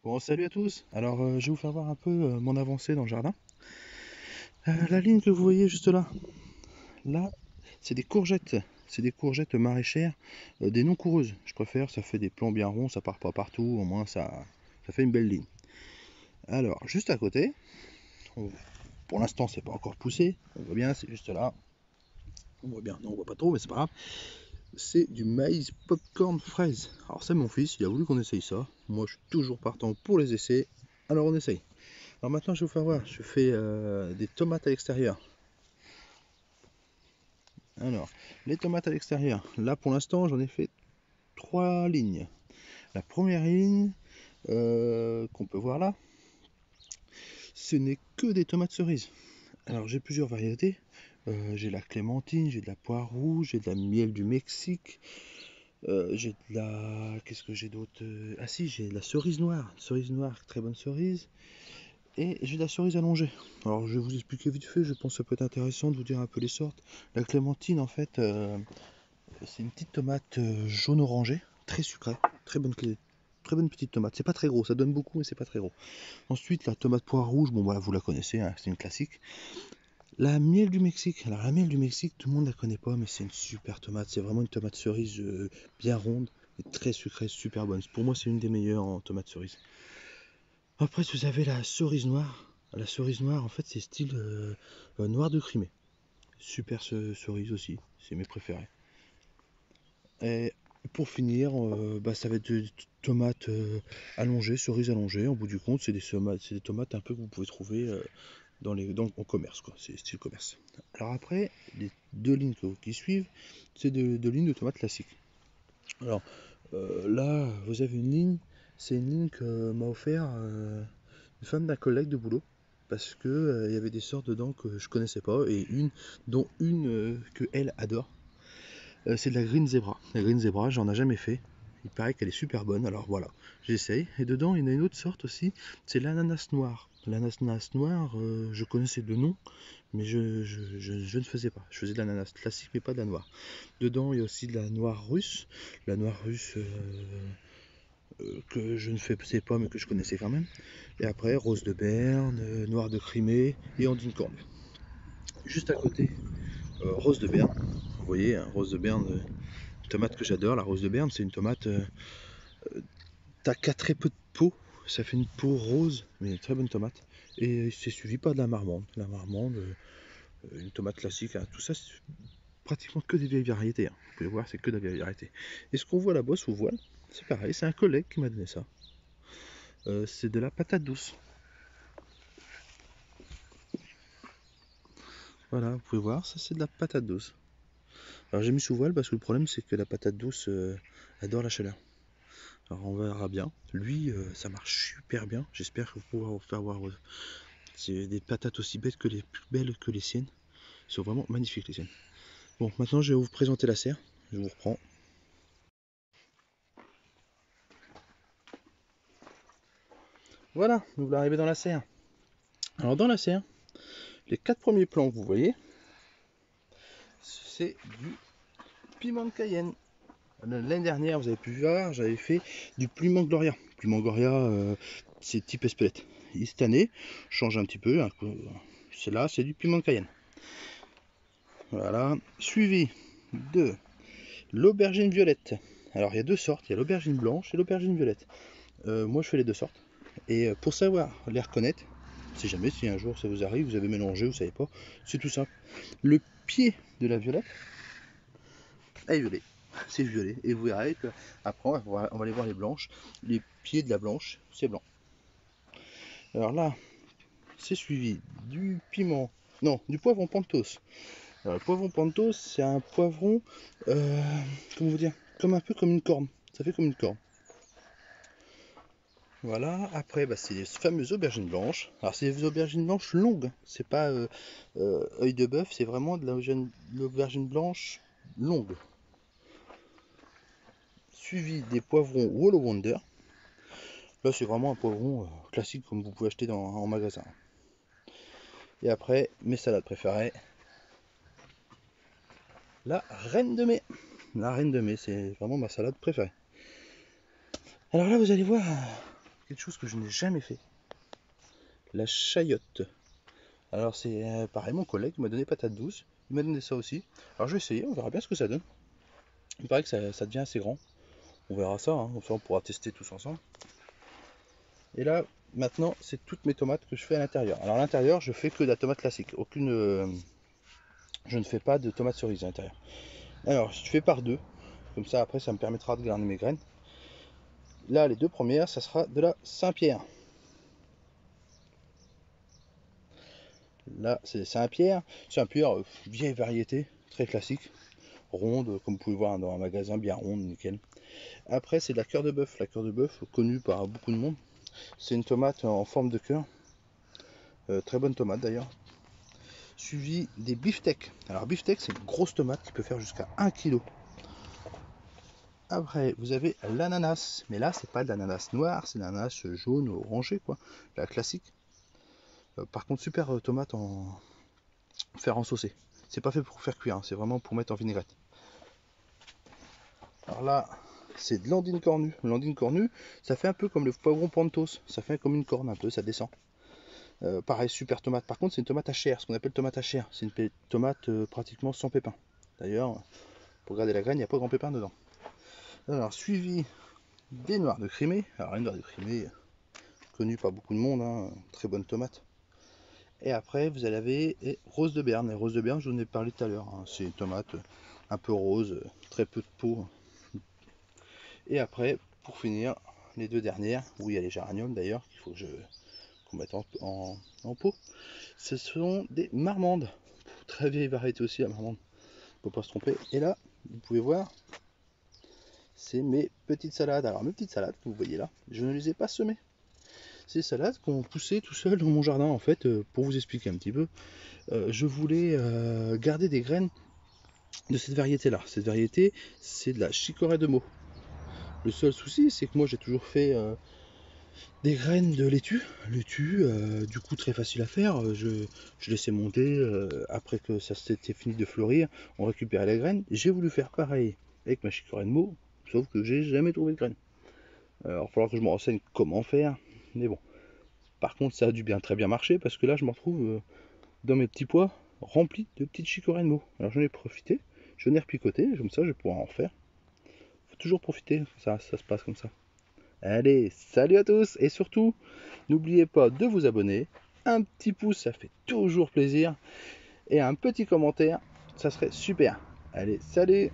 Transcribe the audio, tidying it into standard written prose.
Bon, salut à tous. Alors, je vais vous faire voir un peu mon avancée dans le jardin. La ligne que vous voyez juste là, c'est des courgettes. C'est des courgettes maraîchères, des non coureuses. Je préfère, ça fait des plants bien ronds, ça part pas partout, au moins ça fait une belle ligne. Alors, juste à côté, pour l'instant, c'est pas encore poussé. On voit bien, c'est juste là. On voit bien, non, on voit pas trop, mais c'est pas grave. C'est du maïs popcorn fraise. Alors, c'est mon fils, il a voulu qu'on essaye ça. Moi, je suis toujours partant pour les essais. Alors, on essaye. Alors maintenant, je vais vous faire voir. Je fais des tomates à l'extérieur. Alors, les tomates à l'extérieur. Là, pour l'instant, j'en ai fait 3 lignes. La première ligne qu'on peut voir là, ce n'est que des tomates cerises. Alors, j'ai plusieurs variétés. J'ai la clémentine, j'ai de la poire rouge, j'ai de la miel du Mexique. J'ai de la... Qu'est-ce que j'ai d'autre? Ah si, j'ai de la cerise noire. Cerise noire, très bonne cerise. Et j'ai de la cerise allongée. Alors je vais vous expliquer vite fait, je pense que ça peut être intéressant de vous dire un peu les sortes. La clémentine en fait, c'est une petite tomate jaune orangée, très sucrée, très bonne petite tomate. C'est pas très gros, ça donne beaucoup mais c'est pas très gros. Ensuite la tomate poire rouge, bon voilà vous la connaissez, hein, c'est une classique. La miel du Mexique, alors la miel du Mexique tout le monde la connaît pas mais c'est une super tomate, c'est vraiment une tomate cerise bien ronde et très sucrée, super bonne. Pour moi c'est une des meilleures en tomate cerise. Après, vous avez la cerise noire. La cerise noire, en fait, c'est style noir de Crimée. Super cerise aussi, c'est mes préférés. Et pour finir, ça va être des tomates allongées, cerises allongées. Au bout du compte, c'est des tomates un peu que vous pouvez trouver en commerce, quoi. C'est style commerce. Alors après, les deux lignes qui suivent, c'est deux lignes de tomates classiques. Alors là, vous avez une ligne, c'est une ligne que m'a offert une femme d'un collègue de boulot parce que il y avait des sortes dedans que je connaissais pas et dont une que elle adore. C'est de la Green Zebra. La Green Zebra, j'en ai jamais fait. Il paraît qu'elle est super bonne, alors voilà, j'essaye. Et dedans, il y en a une autre sorte aussi, c'est l'ananas noir. L'ananas noir, je connaissais de nom, mais je ne faisais pas. Je faisais de l'ananas classique, mais pas de la noire. Dedans, il y a aussi de la noire russe. La noire russe que je ne faisais pas, mais que je connaissais quand même. Et après, rose de Berne, noir de Crimée et Andine Corne. Juste à côté, rose de Berne. Vous voyez, hein, rose de Berne, une tomate que j'adore. La rose de Berne, c'est une tomate, t'as qu'à très peu de peau. Ça fait une peau rose, mais une très bonne tomate. Et c'est suivi par de la marmande. La marmande, une tomate classique, hein. Tout ça, c'est pratiquement que des vieilles variétés, hein. Vous pouvez voir, c'est que des vieilles variétés. Et ce qu'on voit là-bas sous voile, c'est pareil, c'est un collègue qui m'a donné ça. C'est de la patate douce. Voilà, vous pouvez voir, ça c'est de la patate douce. Alors j'ai mis sous voile parce que le problème c'est que la patate douce adore la chaleur. Alors on verra bien. Lui, ça marche super bien. J'espère que vous pourrez vous faire voir. C'est des patates aussi belles que les plus belles que les siennes. Ils sont vraiment magnifiques les siennes. Bon, maintenant je vais vous présenter la serre. Je vous reprends. Voilà, nous voulons arriver dans la serre. Alors dans la serre, les 4 premiers plants que vous voyez, c'est du piment de Cayenne. L'année dernière, vous avez pu voir, j'avais fait du piment Gloria. Piment Gloria, c'est type espelette. Et cette année, je change un petit peu. Là, c'est du piment de Cayenne. Voilà. Suivi de l'aubergine violette. Alors, il y a deux sortes. Il y a l'aubergine blanche et l'aubergine violette. Moi, je fais les deux sortes. Et pour savoir les reconnaître, si jamais, si un jour ça vous arrive, vous avez mélangé, vous savez pas, c'est tout simple. Le pied de la violette est violet. C'est violet. Et vous verrez que après on va aller voir les blanches. Les pieds de la blanche, c'est blanc. Alors là, c'est suivi du piment, non, du poivron Pantos. Alors, le poivron Pantos, c'est un poivron, comment vous dire, comme un peu comme une corne. Ça fait comme une corne. Voilà, après c'est les fameuses aubergines blanches. Alors c'est des aubergines blanches longues, c'est pas œil de bœuf, c'est vraiment de l'aubergine blanche longue. Suivi des poivrons Wall Wonder. Là, c'est vraiment un poivron classique comme vous pouvez acheter en magasin. Et après, mes salades préférées. La reine de mai. La reine de mai, c'est vraiment ma salade préférée. Alors là, vous allez voir, quelque chose que je n'ai jamais fait. La chayotte. Alors c'est pareil, mon collègue m'a donné patate douce. Il m'a donné ça aussi. Alors je vais essayer, on verra bien ce que ça donne. Il paraît que ça devient assez grand. On verra ça, hein, comme ça on pourra tester tous ensemble. Et là, maintenant, c'est toutes mes tomates que je fais à l'intérieur. Alors à l'intérieur, je fais que de la tomate classique. Je ne fais pas de tomates cerises à l'intérieur. Alors, je fais par deux. Comme ça, après, ça me permettra de garder mes graines. Là, les deux premières, ça sera de la Saint-Pierre. Là, c'est Saint-Pierre. Saint-Pierre, vieille variété, très classique. Ronde, comme vous pouvez voir dans un magasin, bien ronde, nickel. Après, c'est de la cœur de bœuf. La cœur de bœuf, connue par beaucoup de monde. C'est une tomate en forme de cœur. Très bonne tomate d'ailleurs. Suivi des beefsteaks. Alors, beefsteak, c'est une grosse tomate qui peut faire jusqu'à 1 kg. Après, vous avez l'ananas. Mais là, c'est pas de l'ananas noir, c'est de l'ananas jaune, orangé, quoi. La classique. Par contre, super tomate en faire en saucé. C'est pas fait pour faire cuire, hein, c'est vraiment pour mettre en vinaigrette. Alors là, c'est de l'andine cornue. L'andine cornue, ça fait un peu comme le poivron pantos. Ça fait comme une corne un peu, ça descend. Pareil, super tomate. Par contre, c'est une tomate à chair, ce qu'on appelle tomate à chair. C'est une tomate pratiquement sans pépins. D'ailleurs, pour garder la graine, il n'y a pas grand pépin dedans. Alors, suivi des noirs de Crimée. Alors, les noirs de Crimée, connus par beaucoup de monde, hein, très bonne tomate. Et après, vous avez les roses de Berne. Les roses de Berne, je vous en ai parlé tout à l'heure. Hein. C'est une tomate un peu rose, très peu de peau. Et après, pour finir, les deux dernières, où il y a les géraniums d'ailleurs, qu'il faut que qu'on mette en pot. Ce sont des marmandes. Très vieille variété aussi, la marmande. Il ne faut pas se tromper. Et là, vous pouvez voir, c'est mes petites salades. Alors, mes petites salades que vous voyez là, je ne les ai pas semées. Ces salades qui ont poussé tout seul dans mon jardin, en fait, pour vous expliquer un petit peu. Je voulais garder des graines de cette variété là. Cette variété, c'est de la chicorée de Meaux. Le seul souci, c'est que moi j'ai toujours fait des graines de laitue. Laitue, du coup très facile à faire. Je laissais monter, après que ça s'était fini de fleurir, on récupérait les graines. J'ai voulu faire pareil avec ma chicorée de Meaux, sauf que j'ai jamais trouvé de graines. Alors il va falloir que je me renseigne comment faire, mais bon. Par contre, ça a dû très bien marcher, parce que là je me retrouve dans mes petits pois remplis de petites chicorées de Meaux. Alors j'en ai profité, j'en ai repicoté, comme ça je vais pouvoir en refaire. Faut toujours profiter, ça se passe comme ça. Allez, salut à tous, et surtout, n'oubliez pas de vous abonner. Un petit pouce, ça fait toujours plaisir. Et un petit commentaire, ça serait super. Allez, salut!